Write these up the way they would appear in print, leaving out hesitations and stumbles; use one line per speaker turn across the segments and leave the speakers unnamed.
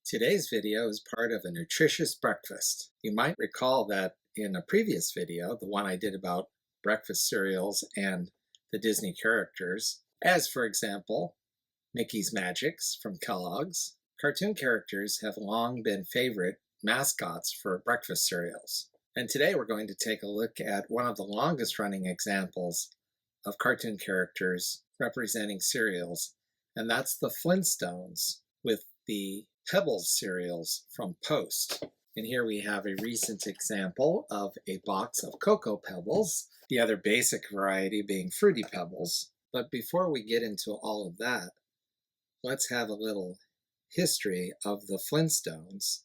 Today's video is part of a nutritious breakfast. You might recall that in a previous video, the one I did about breakfast cereals and the Disney characters, as for example, Mickey's Magics from Kellogg's, cartoon characters have long been favorite mascots for breakfast cereals. And today we're going to take a look at one of the longest running examples of cartoon characters representing cereals, and that's the Flintstones with the Pebbles cereals from Post. And here we have a recent example of a box of Cocoa Pebbles, the other basic variety being Fruity Pebbles. But before we get into all of that, let's have a little history of the Flintstones,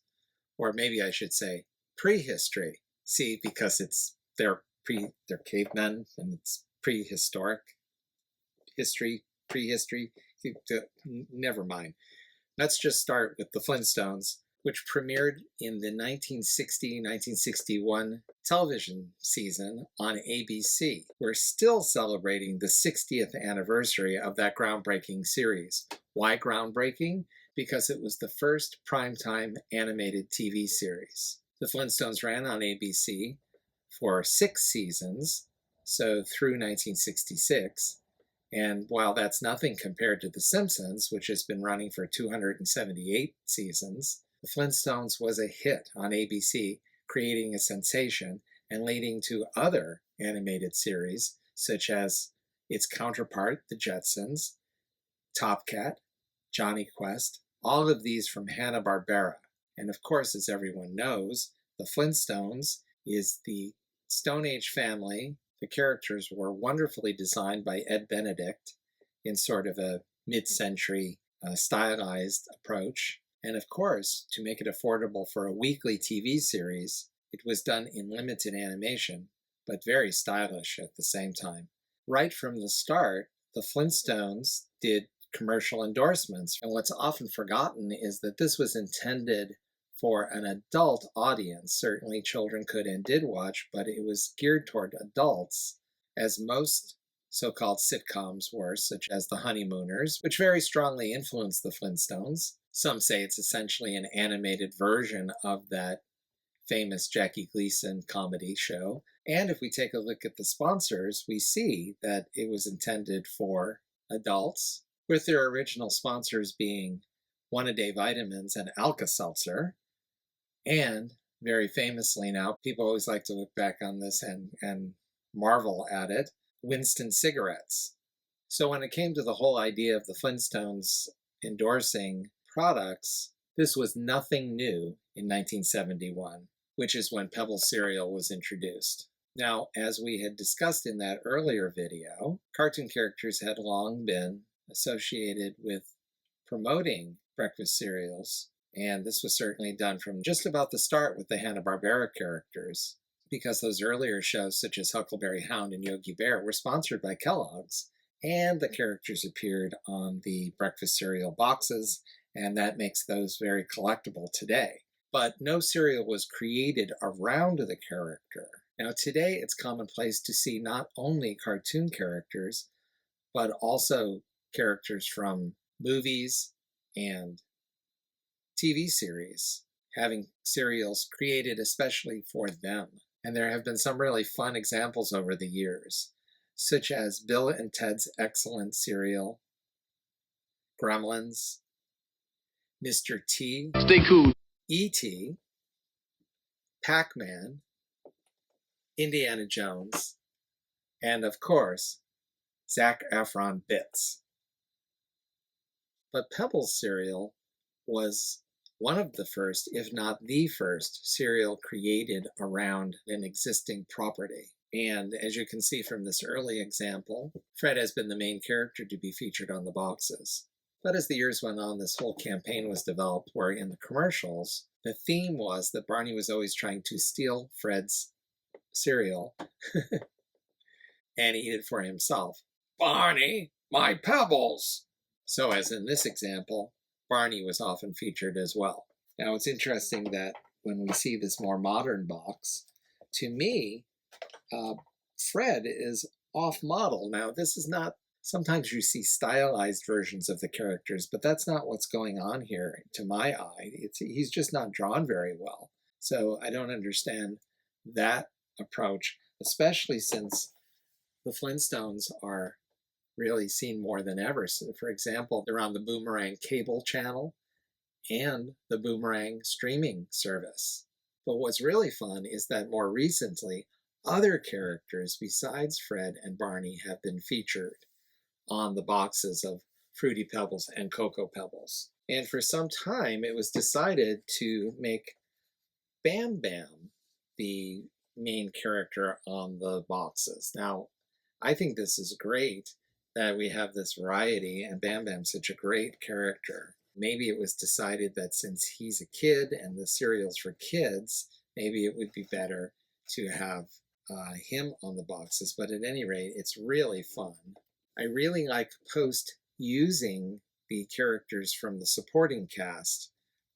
or maybe I should say prehistory. See, because they're cavemen and it's prehistoric history, prehistory. Never mind. Let's just start with the Flintstones, which premiered in the 1960-1961 television season on ABC. We're still celebrating the 60th anniversary of that groundbreaking series. Why groundbreaking? Because it was the first primetime animated TV series. The Flintstones ran on ABC for 6 seasons, so through 1966. And while that's nothing compared to The Simpsons, which has been running for 278 seasons, The Flintstones was a hit on ABC, creating a sensation and leading to other animated series, such as its counterpart, The Jetsons, Top Cat, Johnny Quest, all of these from Hanna-Barbera. And of course, as everyone knows, The Flintstones is the Stone Age family. The characters were wonderfully designed by Ed Benedict in sort of a mid-century stylized approach. And of course, to make it affordable for a weekly TV series, it was done in limited animation, but very stylish at the same time. Right from the start, the Flintstones did commercial endorsements. And what's often forgotten is that this was intended for an adult audience. Certainly children could and did watch, but it was geared toward adults, as most so-called sitcoms were, such as The Honeymooners, which very strongly influenced the Flintstones. Some say it's essentially an animated version of that famous Jackie Gleason comedy show. And if we take a look at the sponsors, we see that it was intended for adults, with their original sponsors being One-A-Day Vitamins and Alka-Seltzer. And very famously now, people always like to look back on this and marvel at it, Winston cigarettes. So when it came to the whole idea of the Flintstones endorsing products, this was nothing new in 1971, which is when Pebbles cereal was introduced. Now, as we had discussed in that earlier video, cartoon characters had long been associated with promoting breakfast cereals. And this was certainly done from just about the start with the Hanna-Barbera characters, because those earlier shows such as Huckleberry Hound and Yogi Bear were sponsored by Kellogg's, and the characters appeared on the breakfast cereal boxes, and that makes those very collectible today. But no cereal was created around the character. Now today it's commonplace to see not only cartoon characters, but also characters from movies and TV series having cereals created especially for them. And there have been some really fun examples over the years, such as Bill and Ted's Excellent Cereal, Gremlins, Mr. T,
Stay cool.
E.T., Pac-Man, Indiana Jones, and of course, Zac Efron Bits. But Pebbles cereal was one of the first, if not the first, cereal created around an existing property. And as you can see from this early example, Fred has been the main character to be featured on the boxes. But as the years went on, this whole campaign was developed where in the commercials, the theme was that Barney was always trying to steal Fred's cereal and eat it for himself. Barney, my pebbles! So as in this example, Barney was often featured as well. Now it's interesting that when we see this more modern box, to me, Fred is off model. Now this is not Sometimes you see stylized versions of the characters, but that's not what's going on here to my eye. He's just not drawn very well. So I don't understand that approach, especially since the Flintstones are really seen more than ever. So for example, they're on the Boomerang cable channel and the Boomerang streaming service. But what's really fun is that more recently, other characters besides Fred and Barney have been featured on the boxes of Fruity Pebbles and Cocoa Pebbles. And for some time, it was decided to make Bamm-Bamm the main character on the boxes. Now, I think this is great that we have this variety, and Bamm-Bamm's such a great character. Maybe it was decided that since he's a kid and the cereal's for kids, maybe it would be better to have him on the boxes. But at any rate, it's really fun. I really like Post using the characters from the supporting cast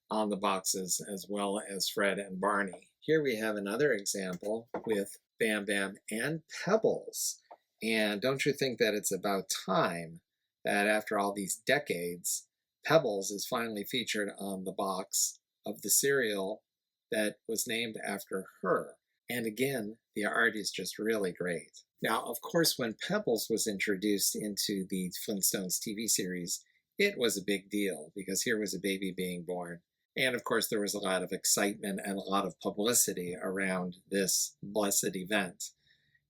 on the boxes as well as Fred and Barney. Here we have another example with Bamm-Bamm and Pebbles. And don't you think that it's about time that after all these decades, Pebbles is finally featured on the box of the cereal that was named after her. And again, the art is just really great. Now, of course, when Pebbles was introduced into the Flintstones TV series, it was a big deal because here was a baby being born. And of course, there was a lot of excitement and a lot of publicity around this blessed event.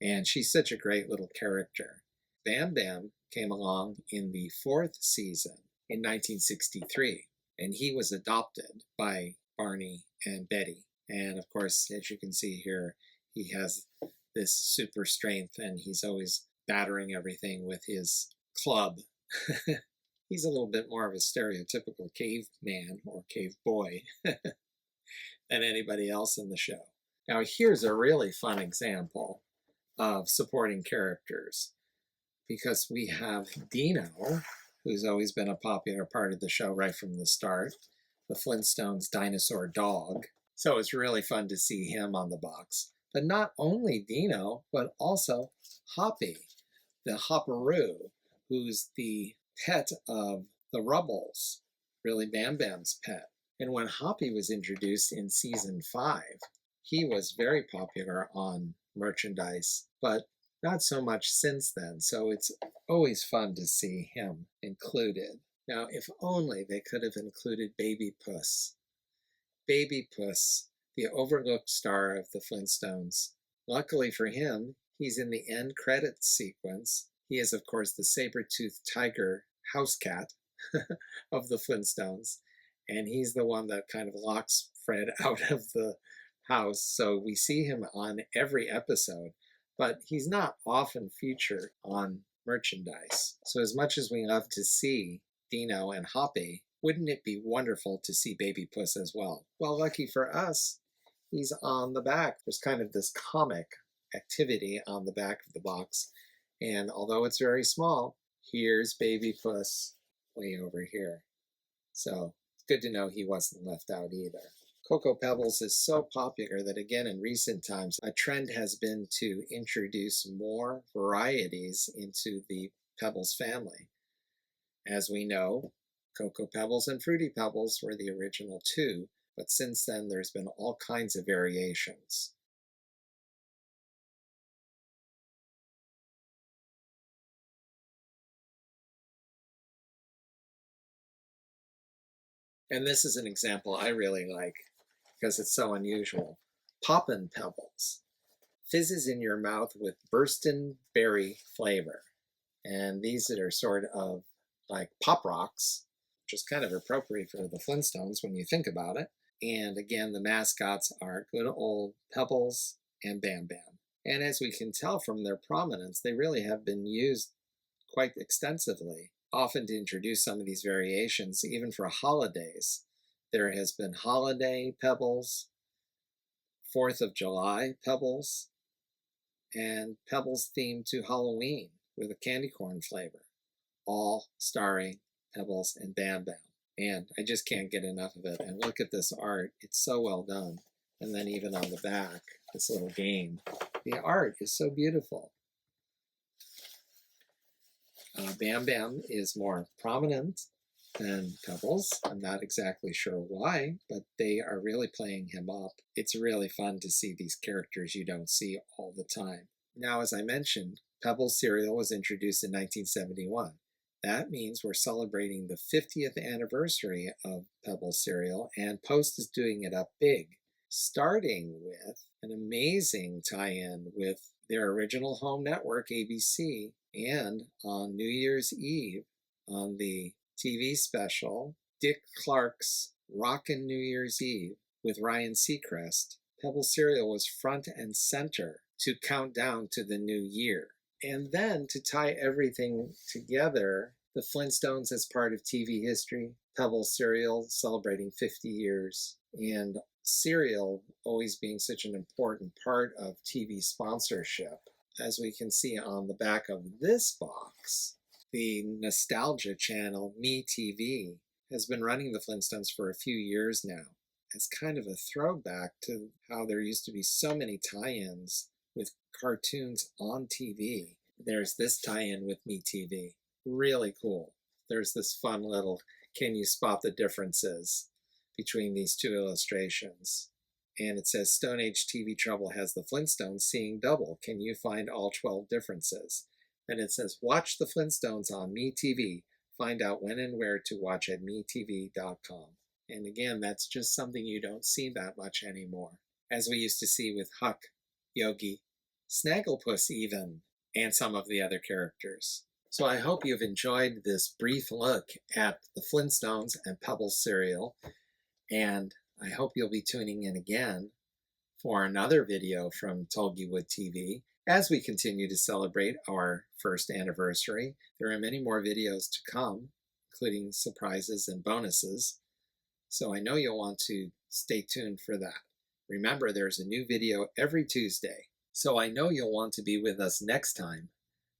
And she's such a great little character. Bamm-Bamm came along in the 4th season in 1963, and he was adopted by Barney and Betty. And of course, as you can see here, he has this super strength and he's always battering everything with his club. He's a little bit more of a stereotypical caveman or cave boy than anybody else in the show. Now here's a really fun example of supporting characters, because we have Dino, who's always been a popular part of the show right from the start, the Flintstones dinosaur dog. So it's really fun to see him on the box. But not only Dino, but also Hoppy, the Hopperoo, who's the pet of the Rubbles, really Bamm-Bamm's pet. And when Hoppy was introduced in season 5, he was very popular on merchandise, but not so much since then. So it's always fun to see him included. Now, if only they could have included Baby Puss. Baby Puss, the overlooked star of the Flintstones. Luckily for him, he's in the end credits sequence. He is, of course, the saber-toothed tiger house cat of the Flintstones, and he's the one that kind of locks Fred out of the house. So we see him on every episode, but he's not often featured on merchandise. So as much as we love to see Dino and Hoppy, wouldn't it be wonderful to see Baby Puss as well? Well, lucky for us, he's on the back. There's kind of this comic activity on the back of the box. And although it's very small, here's Baby Puss way over here. So it's good to know he wasn't left out either. Cocoa Pebbles is so popular that, again, in recent times, a trend has been to introduce more varieties into the Pebbles family. As we know, Cocoa Pebbles and Fruity Pebbles were the original 2, but since then there's been all kinds of variations. And this is an example I really like because it's so unusual. Poppin' Pebbles. Fizzes in your mouth with burstin' berry flavor. And these are sort of like Pop Rocks, which is kind of appropriate for the Flintstones when you think about it. And again, the mascots are good old Pebbles and Bamm-Bamm. And as we can tell from their prominence, they really have been used quite extensively, often to introduce some of these variations, even for holidays. There has been Holiday Pebbles, 4th of July Pebbles, and Pebbles themed to Halloween with a candy corn flavor, all starring Pebbles and Bamm-Bamm. And I just can't get enough of it. And look at this art. It's so well done. And then even on the back, this little game. The art is so beautiful. Bamm-Bamm is more prominent than Pebbles. I'm not exactly sure why, but they are really playing him up. It's really fun to see these characters you don't see all the time. Now, as I mentioned, Pebbles cereal was introduced in 1971. That means we're celebrating the 50th anniversary of Pebbles cereal, and Post is doing it up big, starting with an amazing tie-in with their original home network, ABC, and on New Year's Eve, on the TV special, Dick Clark's Rockin' New Year's Eve with Ryan Seacrest, Pebbles cereal was front and center to count down to the new year. And then to tie everything together, the Flintstones as part of TV history, Pebbles cereal celebrating 50 years, and cereal always being such an important part of TV sponsorship. As we can see on the back of this box, the nostalgia channel MeTV has been running the Flintstones for a few years now as kind of a throwback to how there used to be so many tie-ins with cartoons on TV. There's this tie-in with MeTV. Really cool. There's this fun little, can you spot the differences between these two illustrations? And it says, Stone Age TV Trouble has the Flintstones seeing double. Can you find all 12 differences? And it says, watch the Flintstones on MeTV. Find out when and where to watch at metv.com. And again, that's just something you don't see that much anymore, as we used to see with Huck, Yogi, Snagglepuss even, and some of the other characters. So I hope you've enjoyed this brief look at the Flintstones and Pebbles cereal, and I hope you'll be tuning in again for another video from Tulgywood TV as we continue to celebrate our first anniversary. There are many more videos to come, including surprises and bonuses, so I know you'll want to stay tuned for that. Remember, there's a new video every Tuesday, so I know you'll want to be with us next time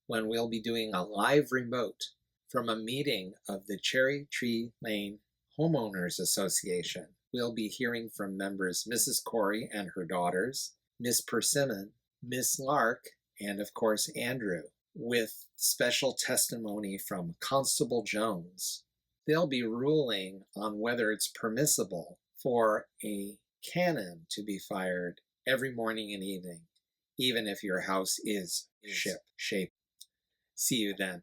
when we'll be doing a live remote from a meeting of the Cherry Tree Lane Homeowners Association. We'll be hearing from members Mrs. Corey and her daughters, Miss Persimmon, Miss Lark, and of course Andrew, with special testimony from Constable Jones. They'll be ruling on whether it's permissible for a cannon to be fired every morning and evening, even if your house is ship-shaped. See you then.